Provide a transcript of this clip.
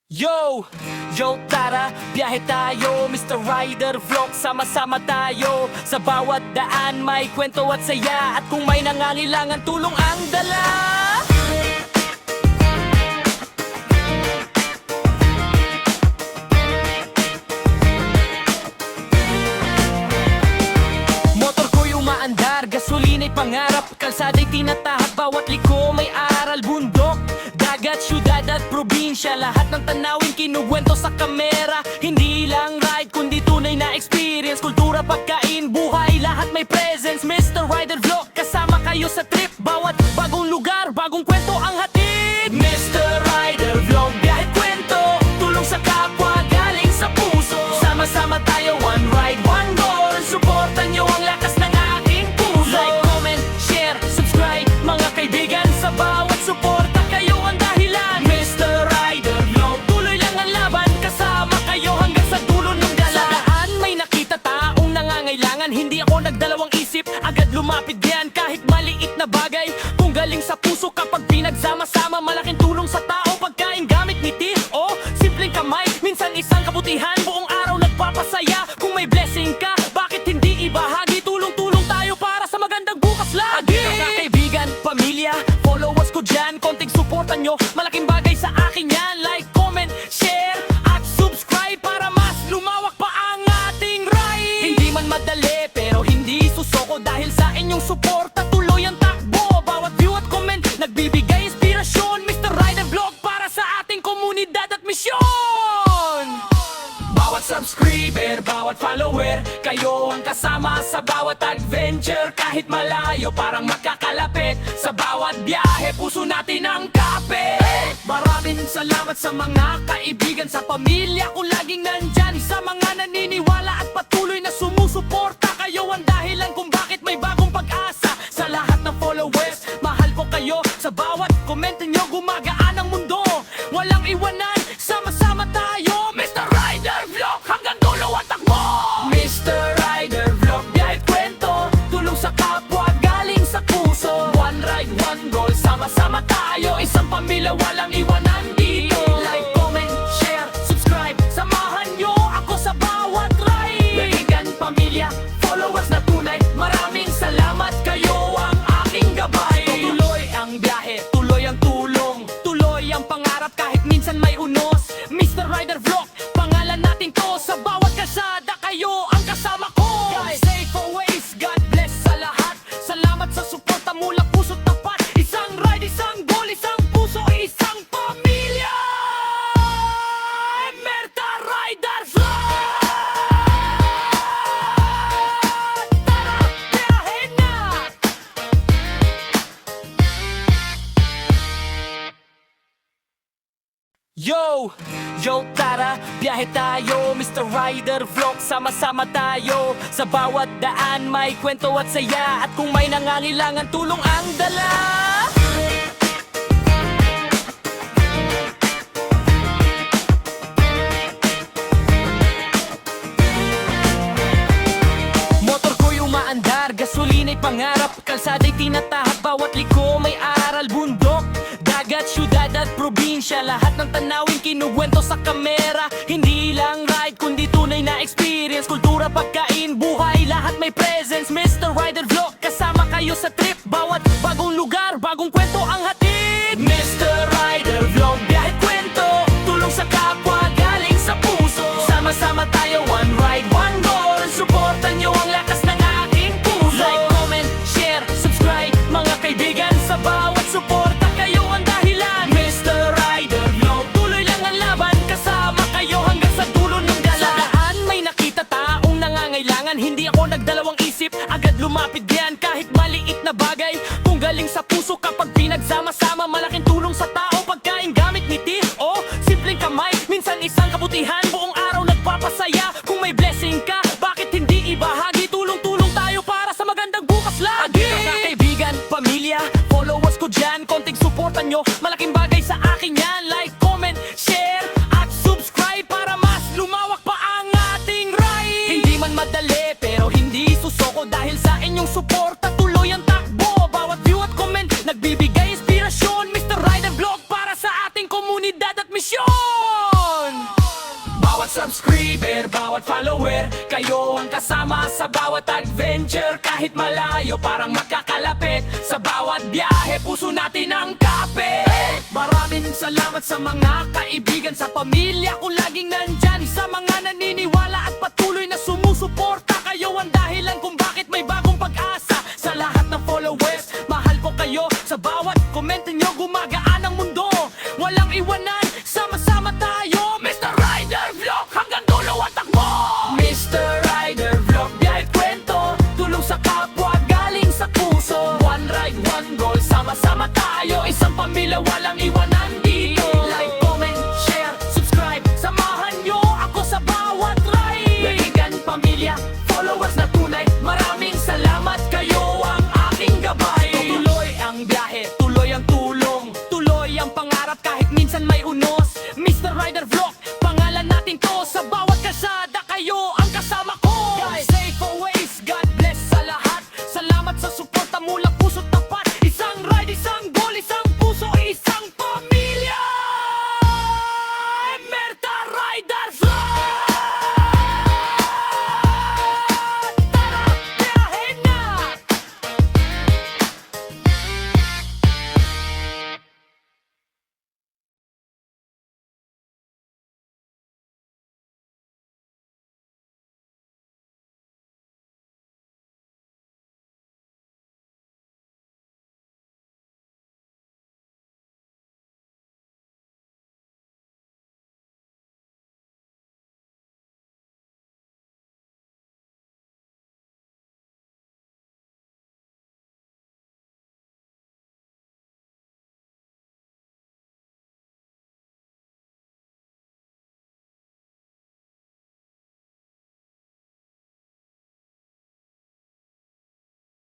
Yo! Yo tara, biyahe tayo Mr. Rider Vlog, sama-sama tayo. Sa bawat daan may kwento at saya, at kung may nangangailangan tulong ang dala. Motor ko'y umaandar, gasolina'y pangarap, kalsada'y tinatahak, bawat liko may aral. Bundok, dagat, syudad at probinsya, lahat ng tanawin kinuwento sa kamera. Hindi lang ride kundi tunay na experience, kultura, pagkain, buhay, lahat may presence. Mr. Rider Vlog, kasama kayo sa trip, bawat bagong lugar, bagong kwento ang hatid. Mr. Rider Vlog, biyahe kwento, tulong sa kapwa, galing sa puso. Sama-sama tayo, one ride, one goal. Suportan nyo ang lakas ng aking puso. Like, comment, share, subscribe, mga kaibigan. Sa bawat suporta kayo ang dahilan. Mr. Rider Vlog, tuloy lang ang laban, kasama kayo hanggang sa dulo ng dala. Sa daan may nakita taong nangangailangan, hindi ako nagdalawang isip, agad lumapit diyan. Kahit maliit na bagay, kung galing sa puso, kapag pinagsama-sama, malaking tulong sa tao. Pagkain, gamit, ngiti, o simpleng kamay, minsan isang kabutihan, buong araw nagpapasaya. Kung may blessing ka, bakit hindi ibahagi? Tulong-tulong tayo para sa magandang bukas lagi. Kaibigan, pamilya, followers ko dyan, konting suportan nyo, malaking bagay sa akin yan. Like, comment, share, at subscribe para mas lumawak pa ang ating ride. Hindi man madali, pero hindi susoko, dahil sa inyong suporta tuloy ang takbo. Bawat view at comment, nagbibigay inspirasyon. Mr. Rider Vlog, para sa ating komunidad at misyon. Bawat subscriber, bawat follower, kayo ang kasama sa bawat adventure. Kahit malayo, parang magkakalapit, sa bawat biyahe, puso natin ang kape. Maraming salamat sa mga kaibigan, sa pamilya ko laging nandyan, sa mga naniniwala at patuloy na sumusuporta. Kayo ang dahilan kung bakit may bagong pag-asa. Sa lahat ng followers, mahal ko kayo. Sa bawat comment nyo, gumagaan ang mundo. Walang iwanan, sama-sama tayo. Mr. Rider Vlog, hanggang dulo at takbo. Mr. Rider Vlog, biyahe kwento, tulong sa kapwa, galing sa puso. One ride, one goal, sama-sama tayo. Isang pamilya, walang iwanan dito. Like, comment, share, subscribe, samahan nyo ako sa bawat ride. Kaibigan, pamilya, followers na tunay, maraming salamat, kayo ang aking gabay. Tuloy ang biyahe, tuloy ang tulong, tuloy ang pangarap kahit minsan may unos. Mr. Rider Vlog, pangalan natin to, sa bawat kasada kayo ang kasama ko. Guys, safe always, God bless sa lahat. Salamat sa suporta mula puso't tapat. Isang ride, isang goal, isang puso, isang pamilya. Mr. Rider Vlog, tara, biyahe na. Yo! Yo tara, biyahe tayo Mr. Rider Vlog, sama-sama tayo. Sa bawat daan may kwento at saya, at kung may nangangailangan tulong ang dala. Motor ko'y umaandar, gasolina'y pangarap, kalsada'y tinatahak, bawat liko may aral. Bundok, dagat, syudad at probinsya, lahat ng tanawin kinuwento sa kamera. Hindi lang ride kundi tunay na experience, kultura, pagkain, buhay, lahat may presence. Mr. Rider Vlog, kasama kayo sa trip, bawat bagong lugar, bagong kwento ang hatid. Mr. Rider Vlog, biyahe kwento, tulong sa kapwa, galing sa puso. Sama-sama tayo, one ride, one goal. Suportan nyo ang lakas ng aking puso. Like, comment, share, subscribe, mga kaibigan. Sa bawat suporta kayo ang dahilan. Mr. Rider Vlog, tuloy lang ang laban, kasama kayo hanggang sa dulo ng dala. Sa daan may nakita taong nangangailangan, hindi ako nagdalawang isip, agad lumapit diyan. Kahit maliit na bagay, kung galing sa puso, kapag pinagsama-sama, malaking tulong sa tao. Pagkain, gamit, ngiti, o simpleng kamay, minsan isang kabutihan, buong araw nagpapasaya. Kung may blessing ka, bakit hindi ibahagi? Tulong-tulong tayo para sa magandang bukas lagi. Kaibigan, pamilya, followers ko dyan, konting suportan nyo, malaking bagay sa akin yan. Like, comment, share, at subscribe para mas lumawak pa ang ating ride. Hindi man madali, pero hindi susoko, dahil sa inyong suporta tuloy ang takbo. Bawat view at comment, nagbibigay inspirasyon. Mr. Rider Vlog, para sa ating komunidad at misyon. subscriber, bawat follower. Kayo ang kasama sa bawat adventure. Kahit malayo, parang magkakalapit. Sa bawat biyahe, puso natin ang kapit. Maraming salamat sa mga kaibigan, sa pamilya ko laging nandyan. Sa mga naniniwala at patuloy na sumusuporta. Kayo ang dahilan kung bakit may bagong pag-asa. Sa lahat ng followers, mahal ko kayo. Sa bawat komento nyo, gumagaan ang mundo. Walang iwanan, sama-sama tayo. Mr. Rider Vlog, hanggang dulo at takbo. Mr. Rider Vlog, biyahit kwento, tulong sa kapwa, galing sa puso. One ride, one goal, sama-sama tayo. Isang pamilya, walang iwanan dito. Like, comment, share, subscribe. Samahan nyo ako sa bawat ride. Kaibigan, pamilya, followers na tunay. Maraming salamat, kayo ang aking gabay. Tuloy ang biyahe, tuloy ang tulong, tuloy ang pangarap kahit minsan may unos. Mr. Rider Vlog, pangalan natin to sa bawat